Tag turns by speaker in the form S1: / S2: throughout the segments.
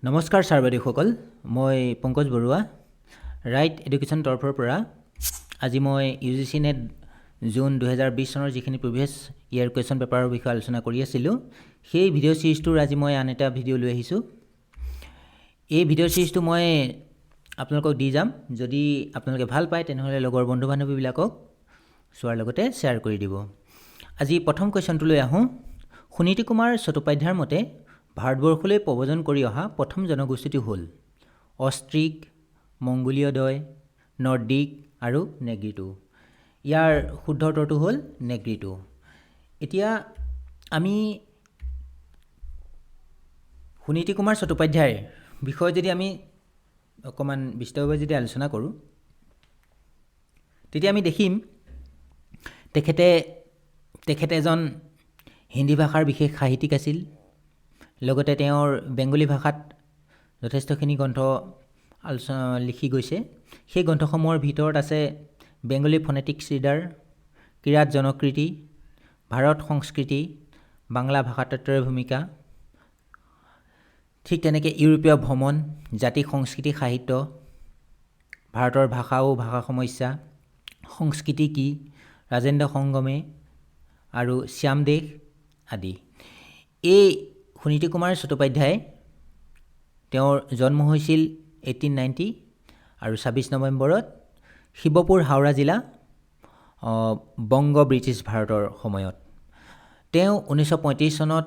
S1: নমস্কাৰ ছাৰ-বাইদেউসকল, মই Pankaj Barua right education তৰফৰ পৰা আজি মই UGC NET জুন 2020 চনৰ যিখিনি প্ৰিভিয়াছ ইয়াৰ কুৱেশ্যন পেপাৰৰ বিষয়ে আলোচনা কৰি আছিলোঁ, সেই ভিডিঅ' চিৰিজটোৰ আজি মই আন এটা ভিডিঅ' লৈ আহিছোঁ। এই ভিডিঅ' চিৰিজটো মই আপোনালোকক দি যাম। যদি আপোনালোকে ভাল পায় তেনেহ'লে লগৰ বন্ধু-বান্ধৱীবিলাকক চোৱাৰ লগতে শ্বেয়াৰ কৰি দিব। আজি প্ৰথম কুৱেশ্যনটো লৈ আহোঁ। সুনীতি কুমাৰ চট্টোপাধ্যায়ৰ মতে ভাৰতবৰ্ষলৈ প্ৰব্ৰজন কৰি অহা প্ৰথম জনগোষ্ঠীটো হ'ল অষ্ট্ৰিক, মংগোলীয়দয়, নৰ্ডিক আৰু নেগ্ৰিটো। ইয়াৰ শুদ্ধ উত্তৰটো হ'ল নেগ্ৰিটো। এতিয়া আমি সুনীতি কুমাৰ চট্টোপাধ্যায়ৰ বিষয়ে যদি আমি অকণমান বিস্তৃতভাৱে যদি আলোচনা কৰোঁ, তেতিয়া আমি দেখিম তেখেতে এজন হিন্দী ভাষাৰ বিশেষ সাহিত্যিক আছিল। লগতে তেওঁৰ বেংগলী ভাষাত যথেষ্টখিনি গ্ৰন্থ লিখি গৈছে। সেই গ্ৰন্থসমূহৰ ভিতৰত আছে বেংগলী ফনেটিক্স ৰিডাৰ, কিৰাত জনকৃতি, ভাৰত সংস্কৃতি, বাংলা ভাষাতত্ত্বৰ ভূমিকা, ঠিক তেনেকৈ ইউৰোপীয় ভ্ৰমণ, জাতি সংস্কৃতি সাহিত্য, ভাৰতৰ ভাষা ও ভাষা সমস্যা, সংস্কৃতি কি, ৰাজেন্দ্ৰ সংগমে আৰু শ্যামদেশ আদি। এই সুনীতি কুমাৰ চট্টোপাধ্যায়, তেওঁৰ জন্ম হৈছিল 1890 আৰু 26 নৱেম্বৰত শিৱপুৰ হাওৰা জিলা, বংগ ব্ৰিটিছ ভাৰতৰ সময়ত। তেওঁ 1935 চনত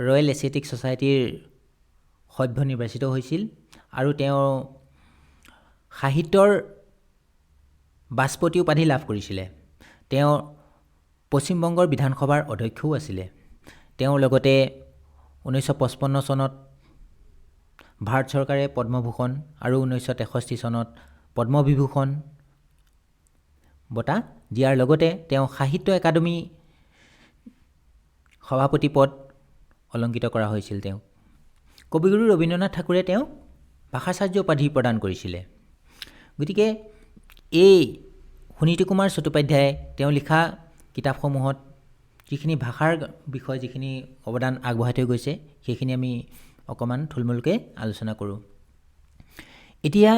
S1: ৰয়েল এছিয়েটিক ছ'চাইটিৰ সভ্য নিৰ্বাচিত হৈছিল আৰু তেওঁ সাহিত্যৰ বাচপতি উপাধি লাভ কৰিছিলে। তেওঁ পশ্চিমবংগৰ বিধানসভাৰ অধ্যক্ষও আছিলে। তেওঁ লগতে 1955 চনত ভাৰত চৰকাৰে পদ্মভূষণ আৰু 1963 চনত পদ্মবিভূষণ বঁটা দিয়াৰ লগতে তেওঁ সাহিত্য একাডেমী সভাপতি পদ অলংকৃত কৰা হৈছিল। তেওঁক কবিগুৰু ৰবীন্দ্ৰনাথ ঠাকুৰে তেওঁক ভাষাচাৰ্য উপাধি প্ৰদান কৰিছিলে। গতিকে এই সুনীতি কুমাৰ চট্টোপাধ্যায়ে তেওঁ লিখা কিতাপসমূহত যিখিনি ভাষাৰ বিষয়ে যিখিনি অৱদান আগবঢ়াই থৈ গৈছে, সেইখিনি আমি অকণমান থুলমূলকৈ আলোচনা কৰোঁ। এতিয়া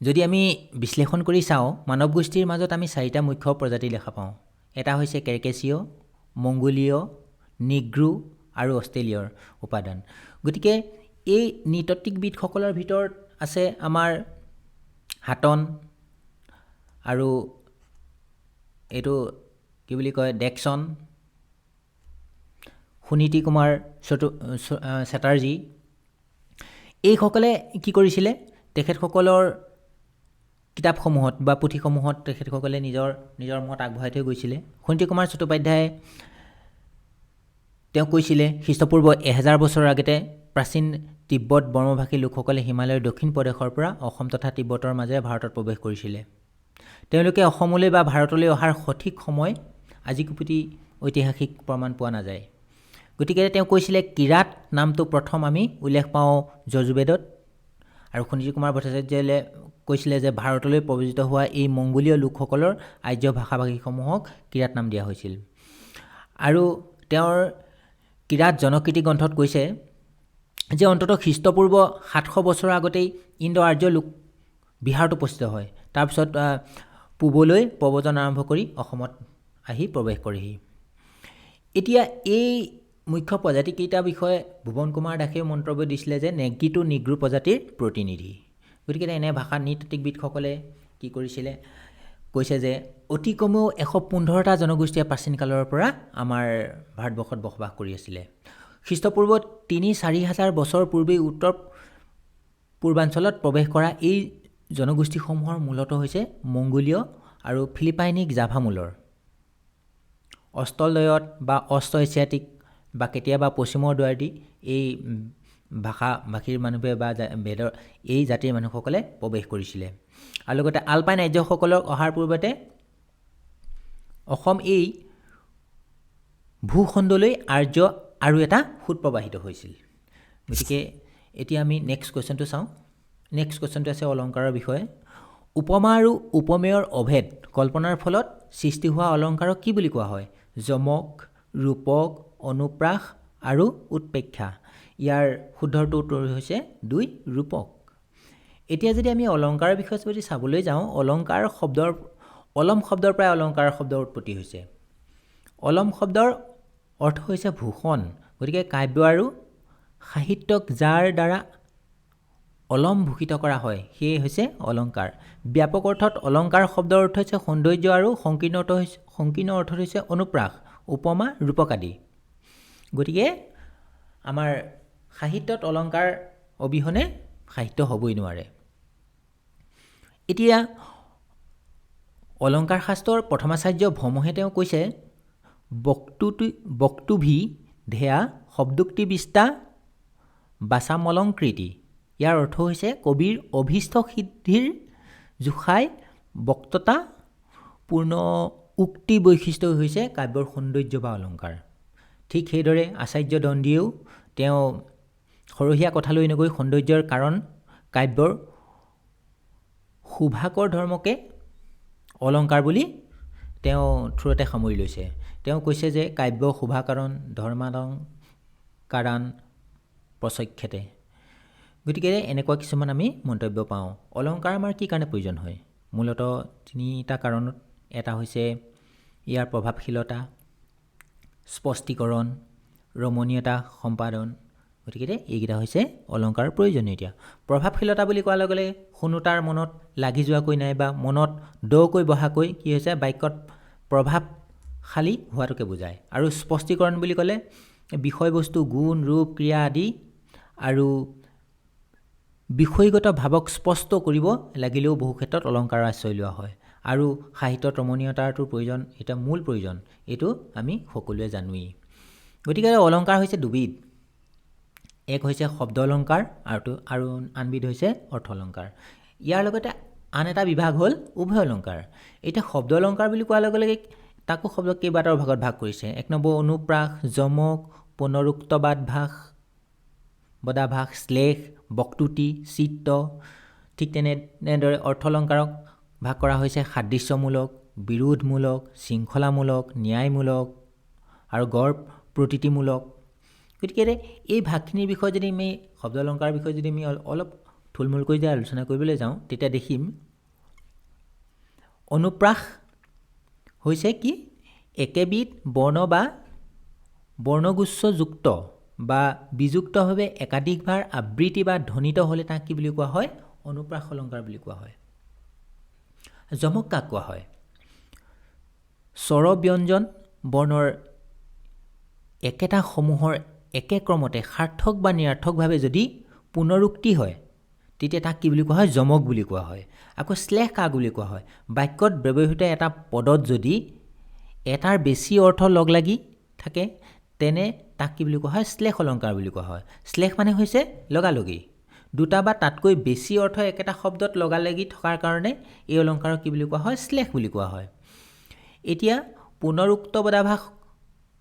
S1: যদি আমি বিশ্লেষণ কৰি চাওঁ, মানৱ গোষ্ঠীৰ মাজত আমি 4টা মুখ্য প্ৰজাতি দেখা পাওঁ। এটা হৈছে কেৰকেছীয়, মংগোলীয়, নিগ্ৰো আৰু অষ্ট্ৰেলীয়ৰ উপাদান। গতিকে এই নৃতাত্ত্বিকবিদসকলৰ ভিতৰত আছে আমাৰ হাতন আৰু এইটো কি বুলি কয় ডেকচন, সুনীতি কুমাৰ চেটাৰ্জী। এইসকলে কি কৰিছিলে, তেখেতসকলৰ কিতাপসমূহত বা পুথিসমূহত তেখেতসকলে নিজৰ মত আগবঢ়াই থৈ গৈছিলে। সুনীতি কুমাৰ চট্টোপাধ্যায়ে তেওঁ কৈছিলে খ্ৰীষ্টপূৰ্ব 1000 বছৰৰ আগতে প্ৰাচীন তিব্বত বৰ্মভাষী লোকসকলে হিমালয়ৰ দক্ষিণ প্ৰদেশৰ পৰা অসম তথা তিব্বতৰ মাজেৰে ভাৰতত প্ৰৱেশ কৰিছিলে। তেওঁলোকে অসমলৈ বা ভাৰতলৈ অহাৰ সঠিক সময় আজিকোপতি ঐতিহাসিক প্ৰমাণ পোৱা নাযায়। গতিকে তেওঁ কৈছিলে কিৰাত নামটো প্ৰথম আমি উল্লেখ পাওঁ যজুৰ্বেদত, আৰু সুনীতি কুমাৰ ভট্টাচাৰ্যই কৈছিলে যে ভাৰতলৈ প্ৰব্ৰজিত হোৱা এই মংগোলীয় লোকসকলৰ আৰ্য ভাষাভাষীসমূহক কিৰাত নাম দিয়া হৈছিল। আৰু তেওঁৰ কিৰাত জনকৃতি গ্ৰন্থত কৈছে যে অন্ততঃ খ্ৰীষ্টপূৰ্ব 700 বছৰৰ আগতেই ইণ্ডো আৰ্য লোক বিহাৰত উপস্থিত হয়। তাৰপিছত পূবলৈ প্ৰব্ৰজন আৰম্ভ কৰি অসমত আহি প্ৰৱেশ কৰেহি। এতিয়া এই মুখ্য প্ৰজাতিকেইটাৰ বিষয়ে ভুৱন কুমাৰ দাসেও মন্তব্য দিছিলে যে নেগ্ৰিটো নিগ্ৰো প্ৰজাতিৰ প্ৰতিনিধি। গতিকে এনে ভাষা নৃতাত্ত্বিকবিদসকলে কি কৰিছিলে, কৈছে যে অতি কমেও 115টা জনগোষ্ঠীয়ে প্ৰাচীন কালৰ পৰা আমাৰ ভাৰতবৰ্ষত বসবাস কৰি আছিলে। খ্ৰীষ্টপূৰ্ব 3-4 হাজাৰ বছৰ পূৰ্বেই উত্তৰ পূৰ্বাঞ্চলত প্ৰৱেশ কৰা এই জনগোষ্ঠীসমূহৰ মূলতঃ হৈছে মংগোলীয় আৰু ফিলিপাইনিক জাভা মূলৰ। অষ্ট্ৰলয়ত বা অষ্ট এছিয়াটিক বা কেতিয়াবা পশ্চিমৰ দুৱাৰদি এই ভাষীৰ মানুহে বা বেদৰ এই জাতিৰ মানুহসকলে প্ৰৱেশ কৰিছিলে। আৰু লগতে আলপাইন ৰাজ্যসকলক অহাৰ পূৰ্বতে অসম এই ভূখণ্ডলৈ আৰ্য আৰু এটা সোঁত প্ৰবাহিত হৈছিল। গতিকে এতিয়া আমি নেক্সট কুৱেশ্যনটো চাওঁ। নেক্সট কুৱেশ্যনটো আছে অলংকাৰৰ বিষয়ে। উপমা আৰু উপমেয়ৰ অভেদ কল্পনাৰ ফলত সৃষ্টি হোৱা অলংকাৰক কি বুলি কোৱা হয়? যমক, ৰূপক, অনুপ্ৰাস আৰু উৎপ্ৰেক্ষা। ইয়াৰ শুদ্ধটো উত্তৰ হৈছে 2 ৰূপক এতিয়া যদি আমি অলংকাৰৰ বিষয়ে যদি চাবলৈ যাওঁ অলংকাৰ শব্দৰ অলম শব্দৰ পৰাই অলংকাৰ শব্দৰ উৎপত্তি হৈছে অলম শব্দৰ অৰ্থ হৈছে ভূষণ গতিকে কাব্য আৰু সাহিত্যক যাৰ দ্বাৰা অলম ভূষিত কৰা হয় সেয়ে হৈছে অলংকাৰ ব্যাপক অৰ্থত অলংকাৰ শব্দৰ অৰ্থ হৈছে সৌন্দৰ্য আৰু সংকীৰ্ণ অৰ্থ হৈছে অনুপ্ৰাস উপমা ৰূপক আদি গতিকে আমাৰ সাহিত্যত অলংকাৰ অবিহনে সাহিত্য হ'বই নোৱাৰে এতিয়া অলংকাৰ শাস্ত্ৰৰ প্ৰথমাচাৰ্য ভৌমহে তেওঁ কৈছে বক্তুভি ধেয়া শব্দোক্তি বিস্তা বাচামলংকৃতি ইয়াৰ অৰ্থ হৈছে কবিৰ অভীষ্ট সিদ্ধিৰ জোখাই বক্ততা পূৰ্ণ উক্তি বৈশিষ্ট্য হৈছে কাব্যৰ সৌন্দৰ্য বা অলংকাৰ ঠিক সেইদৰে আচাৰ্য দণ্ডীয়েও তেওঁ সৰহীয়া কথালৈ নগৈ সৌন্দৰ্যৰ কাৰণ কাব্যৰ সুভাকৰ ধৰ্মকে অলংকাৰ বুলি তেওঁ থ্ৰুতে সামৰি লৈছে তেওঁ কৈছে যে কাব্য শোভাকৰণ ধৰ্মালংকাৰান প্ৰচক্ষতে গতিকে এনেকুৱা কিছুমান আমি মন্তব্য পাওঁ অলংকাৰ আমাৰ কি কাৰণে প্ৰয়োজন হয় মূলতঃ তিনিটা কাৰণত এটা হৈছে ইয়াৰ প্ৰভাৱশীলতা স্পষ্টীকৰণ ৰমণীয়তা সম্পাদন গতিকে এইকেইটা হৈছে অলংকাৰৰ প্ৰয়োজনীয়তা প্ৰভাৱশীলতা বুলি কোৱাৰ লগে লগে শুনোতাৰ মনত লাগি যোৱাকৈ নাই বা মনত দকৈ বহাকৈ কি হৈছে বাক্যত প্ৰভাৱশালী হোৱাটোকে বুজায় আৰু স্পষ্টীকৰণ বুলি ক'লে বিষয়বস্তু গুণ ৰূপ ক্ৰিয়া আদি আৰু বিষয়গত ভাৱক স্পষ্ট কৰিব লাগিলেও বহু ক্ষেত্ৰত অলংকাৰৰ আশ্ৰয় লোৱা হয় আৰু সাহিত্যত ৰমণীয়তাৰটো প্ৰয়োজন এটা মূল প্ৰয়োজন এইটো আমি সকলোৱে জানোৱেই গতিকে অলংকাৰ হৈছে দুবিধ এক হৈছে শব্দ অলংকাৰ আৰু আনবিধ হৈছে অৰ্থ অলংকাৰ ইয়াৰ লগতে আন এটা বিভাগ হ'ল উভয় অলংকাৰ এতিয়া শব্দ অলংকাৰ বুলি কোৱাৰ লগে লগে তাকো শব্দ কেইবাটাও ভাগত ভাগ কৰিছে এক নম্বৰ অনুপ্ৰাস যমক পুনৰুক্তবাদ ভাষ বদাভাস শ্লেষ বক্তুতি চিত্ত ঠিক তেনেদৰে অৰ্থ অলংকাৰক ভাগ কৰা হৈছে সাদৃশ্যমূলক বিৰোধমূলক শৃংখলামূলক ন্যায়মূলক আৰু গড় প্ৰতীতিমূলক গতিকে এই ভাগখিনিৰ বিষয়ে যদি আমি শব্দ অলংকাৰৰ বিষয়ে যদি আমি অলপ থুলমূলকৈ যদি আলোচনা কৰিবলৈ যাওঁ তেতিয়া দেখিম অনুপ্ৰাস হৈছে কি একেবিধ বৰ্ণ বা বৰ্ণগুচ্ছযুক্ত বা বিযুক্তভাৱে একাধিকবাৰ আবৃত্তি বা ধ্বনিত হ'লে তাক কি বুলি কোৱা হয় অনুপ্ৰাস অলংকাৰ বুলি কোৱা হয় যমক কাক কোৱা হয় স্বৰ ব্যঞ্জন বৰ্ণৰ একেটা সমূহৰ একে ক্ৰমতে সাৰ্থক বা নিৰাৰ্থকভাৱে যদি পুনৰুক্তি হয় তেতিয়া তাক কি বুলি কোৱা হয় যমক বুলি কোৱা হয় আকৌ শ্লেষ কাক বুলি কোৱা হয় বাক্যত ব্যৱহৃত এটা পদত যদি এটাৰ বেছি অৰ্থ লগ লাগি থাকে তেনে তাক কি বুলি কোৱা হয় শ্লেষ অলংকাৰ বুলি কোৱা হয় শ্লেষ মানে হৈছে লগালগি দুটা বা তাতকৈ বেছি অৰ্থ একেটা শব্দত লগালগি থকাৰ কাৰণে এই অলংকাৰক কি বুলি কোৱা হয় শ্লেষ বুলি কোৱা হয় এতিয়া পুনৰুক্ত বদাভাস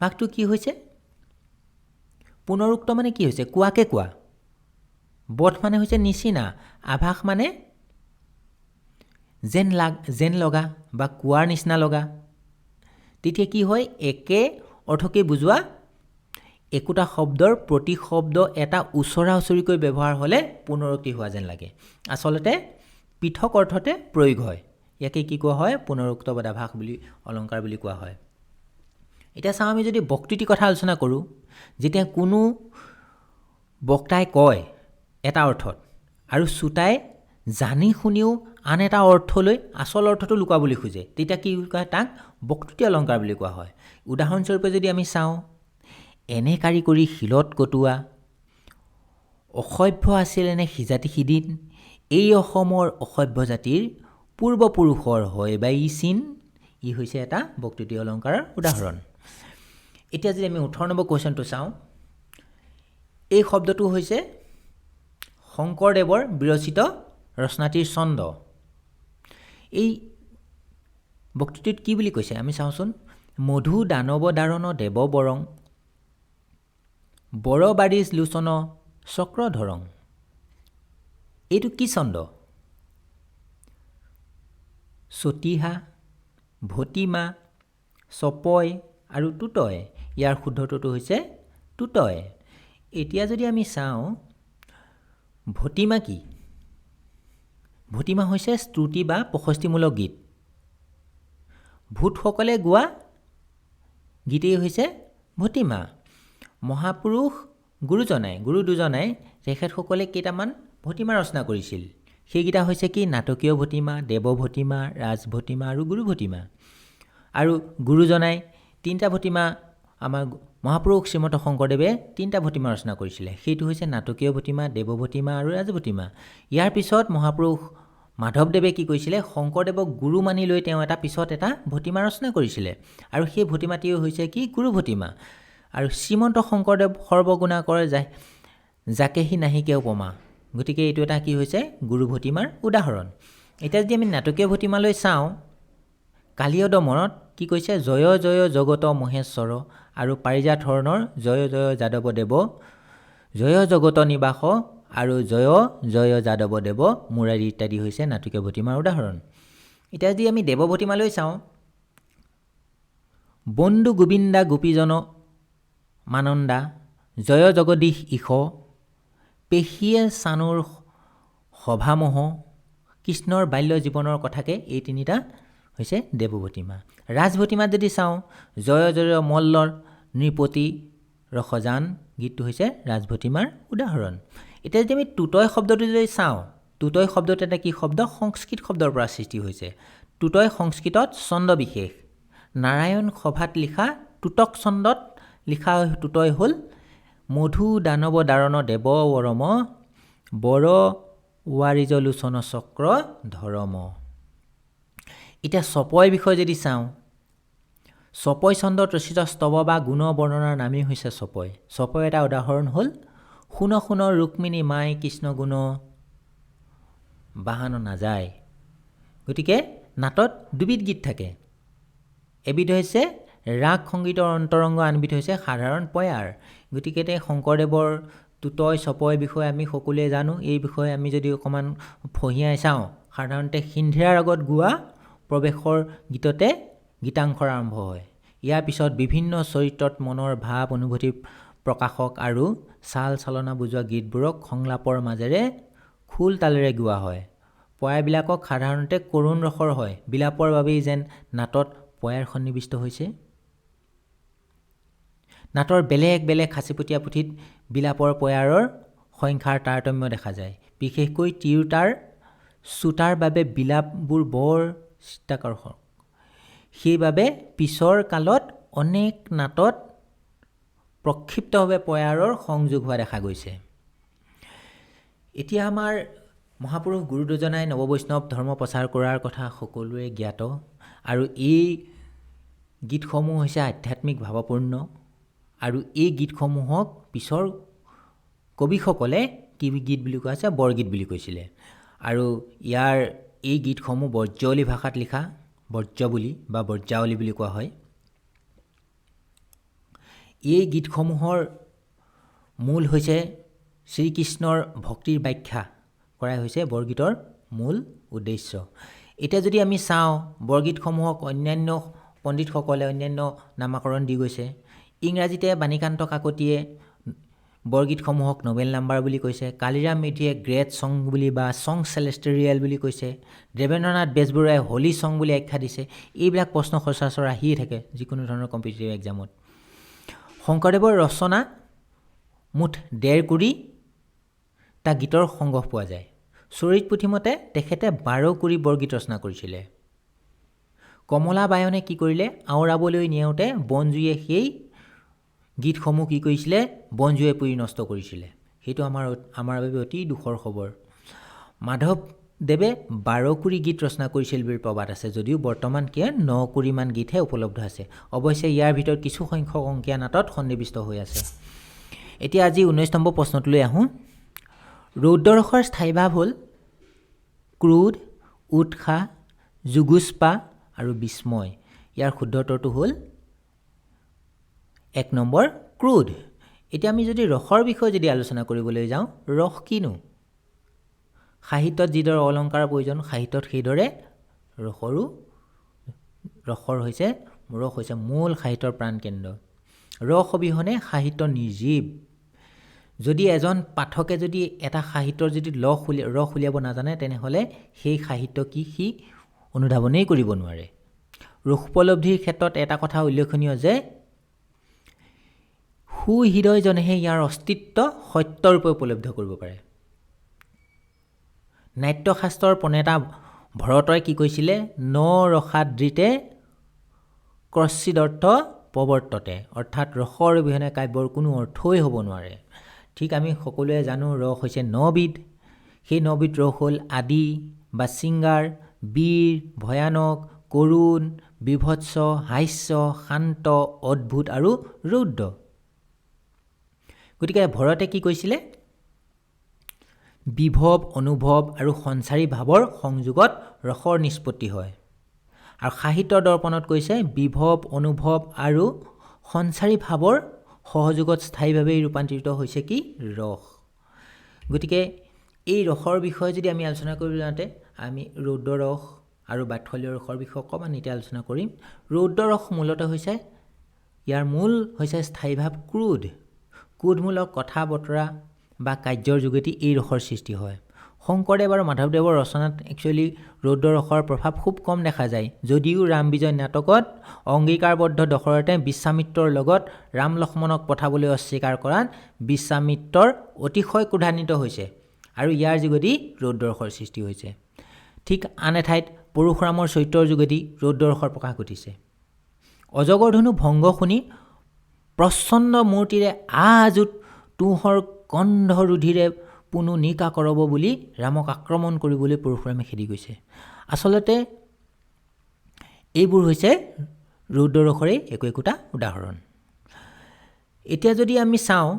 S1: ভাগটো কি হৈছে পুনৰুক্ত মানে কি হৈছে কোৱাকে কোৱা বধ মানে হৈছে নিচিনা আভাস মানে যেন লগা বা কোৱাৰ নিচিনা লগা তেতিয়া কি হয় একে অৰ্থকে বুজোৱা একোটা শব্দৰ প্ৰতি শব্দ এটা ওচৰা ওচৰিকৈ ব্যৱহাৰ হ'লে পুনৰুক্তি হোৱা যেন লাগে আচলতে পৃথক অৰ্থতে প্ৰয়োগ হয় ইয়াকে কি কোৱা হয় পুনৰুক্ত বদাভাস বুলি অলংকাৰ বুলি কোৱা হয় এতিয়া চাওঁ আমি যদি বক্তৃতি কথা আলোচনা কৰোঁ যেতিয়া কোনো বক্তাই কয় এটা অৰ্থত আৰু শ্ৰোতাই জানি শুনিও আন এটা অৰ্থলৈ আচল অৰ্থটো লুকুৱাবলৈ খোজে তেতিয়া কি কয় তাক বক্তৃতি অলংকাৰ বুলি কোৱা হয় উদাহৰণস্বৰূপে যদি আমি চাওঁ এনে কাৰিকৰি শিলত কটোৱা অসভ্য আছিল এনে সিজাতি সিদিন এই অসমৰ অসভ্য জাতিৰ পূৰ্বপুৰুষৰ হয় বা ই চিন ই হৈছে এটা বক্তৃতি অলংকাৰৰ উদাহৰণ এতিয়া যদি আমি 18 নম্বৰ কুৱেশ্যনটো চাওঁ এই শব্দটো হৈছে শংকৰদেৱৰ বিৰচিত ৰচনাটিৰ ছন্দ এই বক্তৃতিত কি বুলি কৈছে আমি চাওঁচোন মধু দানৱ দাৰণ দেৱ বৰং বৰ বাৰিজ লোচন চক্ৰ ধৰং এইটো কি ছন্দ চতিহা ভতিমা চপয় আৰু টুটয় ইয়াৰ শুদ্ধটো হৈছে টুটয় এতিয়া যদি আমি চাওঁ ভটিমা কি ভটিমা হৈছে স্তুতি বা প্ৰশস্তিমূলক গীত ভূতসকলে গোৱা গীতেই হৈছে ভটিমা মহাপুৰুষ গুৰু দুজনাই তেখেতসকলে কেইটামান ভটিমা ৰচনা কৰিছিল সেইকেইটা হৈছে কি নাটকীয় ভটিমা দেৱ ভটিমা ৰাজ ভটিমা আৰু গুৰু ভটিমা আৰু গুৰুজনাই তিনিটা ভটিমা আমাৰ মহাপুৰুষ শ্ৰীমন্ত শংকৰদেৱে তিনিটা ভটিমা ৰচনা কৰিছিলে সেইটো হৈছে নাটকীয় ভটিমা দেৱ ভটিমা আৰু ৰাজ ভটিমা ইয়াৰ পিছত মহাপুৰুষ মাধৱদেৱে কি কৰিছিলে শংকৰদেৱক গুৰু মানি লৈ তেওঁ এটা পিছত এটা ভটিমা ৰচনা কৰিছিলে আৰু সেই ভটিমাটিও হৈছে কি গুৰু ভটিমা আৰু শ্ৰীমন্ত শংকৰদেৱ সৰ্বগুণাকৰ যাকে সি নাহিকে উপমা গতিকে এইটো এটা কি হৈছে গুৰু ভটিমাৰ উদাহৰণ এতিয়া যদি আমি নাটকীয় ভটিমালৈ চাওঁ কালীয় দমনত কি কৈছে জয় জয় জগত মহেশ্বৰ আৰু পাৰিজাত হৰণৰ জয় জয় যাদৱ দেৱ জয় জগত নিবাস আৰু জয় জয় যাদৱ দেৱ মুৰাৰী ইত্যাদি হৈছে নাটকীয় ভটিমাৰ উদাহৰণ এতিয়া যদি আমি দেৱ ভটিমালৈ চাওঁ বন্দু গোবিন্দা গোপীজন মানন্দা জয় জগদীশ ইষ পেশীয়ে চানুৰ সভামহ কৃষ্ণৰ বাল্য জীৱনৰ কথাকে এই তিনিটা হৈছে দেৱ ভটিমা ৰাজ ভটিমাত যদি চাওঁ জয় জয় মল্লৰ নৃপতি ৰসজান গীতটো হৈছে ৰাজ ভটিমাৰ উদাহৰণ এতিয়া যদি আমি টুটয় শব্দটো যদি চাওঁ টুটয় শব্দটো এটা কি শব্দ সংস্কৃত শব্দৰ পৰা সৃষ্টি হৈছে টুটয় সংস্কৃতত ছন্দ বিশেষ নাৰায়ণ সভাত লিখা টুটক ছন্দত লিখা টুটয় হ'ল মধু দানৱ দাৰণ দেৱ বৰম বৰ ৱাৰিজলোচন চক্ৰ ধৰম এতিয়া চপয় বিষয়ে যদি চাওঁ চপয় ছন্দত ৰচিত স্তৱ বা গুণ বৰ্ণনাৰ নামেই হৈছে চপয় চপয় এটা উদাহৰণ হ'ল শুন শুন ৰুক্মিণী মাই কৃষ্ণ গুণ বাহানো নাযায় গতিকে নাটত দুবিধ গীত থাকে এবিধ হৈছে ৰাগ সংগীতৰ অন্তৰংগ আনবিধ হৈছে সাধাৰণ পয়াৰ গতিকে শংকৰদেৱৰ টুটয় চপয় বিষয়ে আমি সকলোৱে জানো এই বিষয়ে আমি যদি অকণমান ফঁহিয়াই চাওঁ সাধাৰণতে সিন্ধিৰাৰ আগত গোৱা প্ৰৱেশৰ গীততে গীতাংশৰ আৰম্ভ হয় ইয়াৰ পিছত বিভিন্ন চৰিত্ৰত মনৰ ভাৱ অনুভূতি প্ৰকাশক আৰু চাল চালনা বুজোৱা গীতবোৰক সংলাপৰ মাজেৰে খোল তালেৰে গোৱা হয় পয়াবিলাকক সাধাৰণতে কৰুণ ৰসৰ হয় বিলাপৰ বাবেই যেন নাটত পয়াৰ সন্নিৱিষ্ট হৈছে নাটৰ বেলেগ বেলেগ সাঁচিপতীয়া পুথিত বিলাপৰ পয়াৰৰ সংখ্যাৰ তাৰতম্য দেখা যায় বিশেষকৈ তিৰোতাৰ চোতাৰ বাবে বিলাপবোৰ বৰ চিত্তাকৰ্ষক সেইবাবে পিছৰ কালত অনেক নাটত প্ৰক্ষিপ্তভাৱে পয়াৰৰ সংযোগ হোৱা দেখা গৈছে এতিয়া আমাৰ মহাপুৰুষ গুৰু দুজনাই নৱবৈষ্ণৱ ধৰ্ম প্ৰচাৰ কৰাৰ কথা সকলোৱে জ্ঞাত আৰু এই গীতসমূহ হৈছে আধ্যাত্মিক ভাৱপূৰ্ণ আৰু এই গীতসমূহক পিছৰ কবিসকলে কি গীত বুলি কোৱা হৈছে বৰগীত বুলি কৈছিলে আৰু ইয়াৰ এই গীতসমূহ ব্ৰজাৱলী ভাষাত লিখা ব্ৰজ বুলি বা ব্ৰজাৱলী বুলি কোৱা হয় এই গীতসমূহৰ মূল হৈছে শ্ৰীকৃষ্ণৰ ভক্তিৰ ব্যাখ্যা কৰাই হৈছে বৰগীতৰ মূল উদ্দেশ্য এতিয়া যদি আমি চাওঁ বৰগীতসমূহক অন্যান্য পণ্ডিতসকলে অন্যান্য নামাকৰণ দি গৈছে ইংৰাজীতে বাণীকান্ত কাকতিয়ে বৰগীতসমূহক নোবেল নাম্বাৰ বুলি কৈছে কালিৰাম মেধিয়ে গ্ৰেট ছং বুলি বা ছং চেলেষ্টেৰিয়েল বুলি কৈছে দেৱেন্দ্ৰনাথ বেজবৰুৱাই হলি ছং বুলি আখ্যা দিছে এইবিলাক প্ৰশ্ন সচৰাচৰ আহিয়ে থাকে যিকোনো ধৰণৰ কম্পিটিটিভ এক্সামত শংকৰদেৱৰ ৰচনা মুঠ ১.৫ কোটিটা গীতৰ সংগ্ৰহ পোৱা যায় চৰিত পুথিমতে তেখেতে ১২ কোটি বৰগীত ৰচনা কৰিছিলে কমলা বায়নে কি কৰিলে আওৰাবলৈ নিয়াওঁতে বনজুয়ে সেই গীতসমূহ কি কৰিছিলে বনজুয়ে পুৰি নষ্ট কৰিছিলে সেইটো আমাৰ বাবে অতি দুখৰ খবৰ মাধৱদেৱে ১২ কোটি গীত ৰচনা কৰিছিল বুলি প্ৰবাদ আছে যদিও বৰ্তমান ৯ কোটিমান গীতহে উপলব্ধ আছে অৱশ্যে ইয়াৰ ভিতৰত কিছু সংখ্যক অংকীয়া নাটত সন্নিৱিষ্ট হৈ আছে এতিয়া আজি ১৯ নম্বৰ প্ৰশ্নটোলৈ আহোঁ ৰৌদ্ৰৰসৰ স্থায়ীভাৱ হ'ল ক্ৰোধ উৎসাহ যুগুষ্পা আৰু বিস্ময় ইয়াৰ শুদ্ধ উত্তৰটো হ'ল ১ নম্বৰ ক্ৰোধ এতিয়া আমি যদি ৰসৰ বিষয়ে যদি আলোচনা কৰিবলৈ যাওঁ ৰস কিনো সাহিত্যত যিদৰে অলংকাৰৰ প্ৰয়োজন সাহিত্যত সেইদৰে ৰস হৈছে মূল সাহিত্যৰ প্ৰাণকেন্দ্ৰ ৰস অবিহনে সাহিত্য নিৰ্জীৱ যদি এজন পাঠকে যদি এটা সাহিত্যৰ যদি ৰস উলিয়াব নাজানে তেনেহ'লে সেই সাহিত্য কি সি অনুধাৱনেই কৰিব নোৱাৰে ৰসোপলব্ধিৰ ক্ষেত্ৰত এটা কথা উল্লেখনীয় যে সুহৃদয়জনেহে ইয়াৰ অস্তিত্ব সত্যৰূপে উপলব্ধ কৰিব পাৰে নাট্যশাস্ত্ৰৰ প্ৰণেতা ভৰতই কি কৈছিলে ন ৰসাদৃতে ক্ৰচিদৰ্থ প্ৰৱৰ্ততে অৰ্থাৎ ৰসৰ অবিহনে কাব্যৰ কোনো অৰ্থই হ'ব নোৱাৰে ঠিক আমি সকলোৱে জানো ৰস হৈছে 9 বিধ সেই 9 বিধ ৰস হ'ল আদি বা সিংগাৰ বীৰ ভয়ানক কৰুণ বিভৎস হাস্য শান্ত অদ্ভুত আৰু ৰুদ্ৰ গতিকে ভৰতে কি কৈছিলে বিভৱ অনুভৱ আৰু সঞ্চাৰী ভাৱৰ সংযোগত ৰসৰ নিষ্পত্তি হয় আৰু সাহিত্য দৰ্পণত কৈছে বিভৱ অনুভৱ আৰু সঞ্চাৰী ভাৱৰ সহযোগত স্থায়ীভাৱে ৰূপান্তৰিত হৈছে কি ৰস গতিকে এই ৰসৰ বিষয়ে যদি আমি আলোচনা কৰিব যাওঁতে আমি ৰৌদ্ৰ ৰস আৰু বাৎসল্য ৰসৰ বিষয়ে অকণমান এতিয়া আলোচনা কৰিম ৰৌদ্ৰ ৰস মূলতঃ হৈছে ইয়াৰ মূল হৈছে স্থায়ী ভাৱ ক্ৰোধমূলক কথা বতৰা বা কাৰ্যৰ যোগেদি এই ৰসৰ সৃষ্টি হয় শংকৰদেৱ আৰু মাধৱদেৱৰ ৰচনাত একচুৱেলি ৰৌদ্ৰ ৰসৰ প্ৰভাৱ খুব কম দেখা যায় যদিও ৰাম বিজয় নাটকত অংগীকাৰবদ্ধ দশৰথে বিশ্বামিত্ৰৰ লগত ৰাম লক্ষ্মণক পঠাবলৈ অস্বীকাৰ কৰাত বিশ্বামিত্ৰৰ অতিশয় ক্ৰোধান্বিত হৈছে আৰু ইয়াৰ যোগেদি ৰৌদ্ৰ ৰসৰ সৃষ্টি হৈছে ঠিক আন এঠাইত পৰশুৰামৰ চৰিত্ৰৰ যোগেদি ৰৌদ্ৰ ৰসৰ প্ৰকাশ ঘটিছে অজগৰ ধনু ভংগ শুনি প্ৰচণ্ড মূৰ্তিৰে আজুত তুহৰ কণ্ঠৰুধিৰে পুনু নিকা কৰব বুলি ৰামক আক্ৰমণ কৰিবলৈ পৰশুৰামে খেদি গৈছে আচলতে এইবোৰ হৈছে ৰৌদ্ৰ ৰসৰে একোটা উদাহৰণ এতিয়া যদি আমি চাওঁ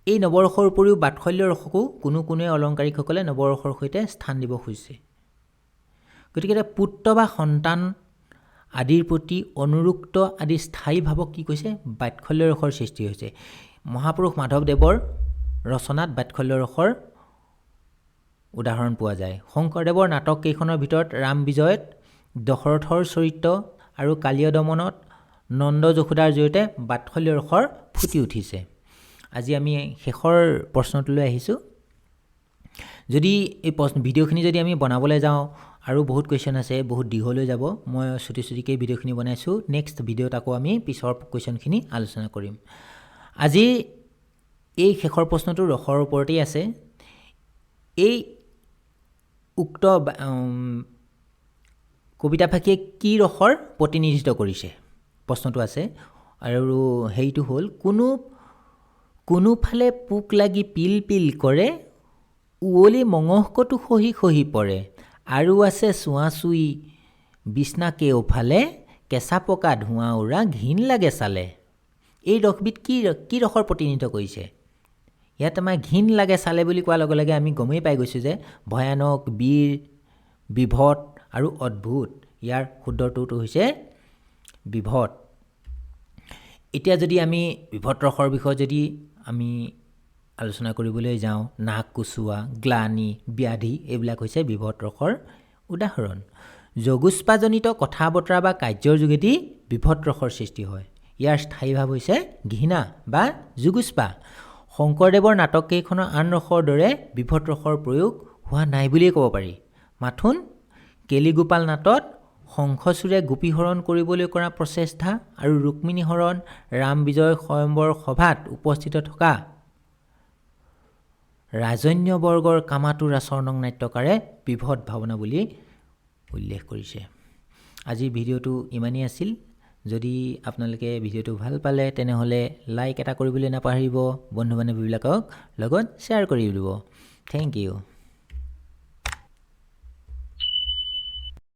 S1: এই নৱৰসৰ উপৰিও বাৎসল্য ৰসকো কোনোৱে অলংকাৰিকসকলে নৱৰসৰ সৈতে স্থান দিব খুজিছে গতিকে পুত্ৰ বা সন্তান আদিৰ প্ৰতি অনুৰুক্ত আদি স্থায়ী ভাৱক কি কৈছে বাৎসল্য ৰসৰ সৃষ্টি হৈছে মহাপুৰুষ মাধৱদেৱৰ ৰচনাত বাৎসল্য ৰসৰ উদাহৰণ পোৱা যায় শংকৰদেৱৰ নাটক কেইখনৰ ভিতৰত ৰাম বিজয়ত দশৰথৰ চৰিত্ৰ আৰু কালীয় দমনত নন্দ যশোদাৰ জৰিয়তে বাৎসল্য ৰসৰ ফুটি উঠিছে আজি আমি শেষৰ প্ৰশ্নটোলৈ আহিছোঁ যদি এই ভিডিঅ'খিনি যদি আমি বনাবলৈ যাওঁ আৰু বহুত কুৱেশ্যন আছে বহুত দীঘলৈ যাব মই ছুটিকৈ ভিডিঅ'খিনি বনাইছোঁ নেক্সট ভিডিঅ'ত আকৌ আমি পিছৰ কুৱেশ্যনখিনি আলোচনা কৰিম আজি এই শেষৰ প্ৰশ্নটো ৰসৰ ওপৰতেই আছে এই উক্ত কবিতা ফাঁকিয়ে কি ৰসৰ প্ৰতিনিধিত্ব কৰিছে প্ৰশ্নটো আছে আৰু সেইটো হ'ল কোনোফালে পোক লাগি পিল পিল কৰে উৱলি মঙহকতো খহি পৰে আৰু আছে চুৱাচুই বিছনা কেওফালে কেঁচা পকা ধোঁৱা উৰা ঘিণ লাগে চালে এই ৰসবিধ কি ৰসৰ প্ৰতিনিধিত্ব কৰিছে ইয়াত আমাৰ ঘিণ লাগে চালে বুলি কোৱাৰ লগে লগে আমি গমেই পাই গৈছোঁ যে ভয়ানক বীৰ বিভৎ আৰু অদ্ভুত ইয়াৰ শুদ্ধটোতো হৈছে বিভৎ এতিয়া যদি আমি বিভৎ ৰসৰ বিষয়ে যদি আমি আলোচনা কৰিবলৈ যাওঁ নাক কুচুৱা গ্লানি ব্যাধি এইবিলাক হৈছে বিভৎ ৰসৰ উদাহৰণ যগুষ্পাজনিত কথা বতৰা বা কাৰ্যৰ যোগেদি বিভৎ ৰসৰ সৃষ্টি হয় ইয়াৰ স্থায়ী ভাৱ হৈছে ঘৃণা বা যুগুষ্পা শংকৰদেৱৰ নাটক কেইখনৰ আন ৰসৰ দৰে বিভৎ ৰসৰ প্ৰয়োগ হোৱা নাই বুলিয়েই ক'ব পাৰি মাথোন কেলিগোপাল নাটত শংখচূড়ে গোপীহৰণ কৰিবলৈ কৰা প্ৰচেষ্টা আৰু ৰুক্মিণী হৰণ ৰাম বিজয় স্বয়ম্বৰ সভাত উপস্থিত থকা ৰাজন্যবৰ্গৰ কামাতুৰ আচৰণক নাট্যকাৰে বিভৎ ভাৱনা বুলি উল্লেখ কৰিছে আজিৰ ভিডিঅ'টো ইমানেই আছিল যদি আপোনালোকে ভিডিঅ'টো ভাল পালে তেনেহ'লে লাইক এটা কৰিবলৈ নাপাহৰিব বন্ধু বান্ধৱীবিলাকক লগত শ্বেয়াৰ কৰি দিব থেংক ইউ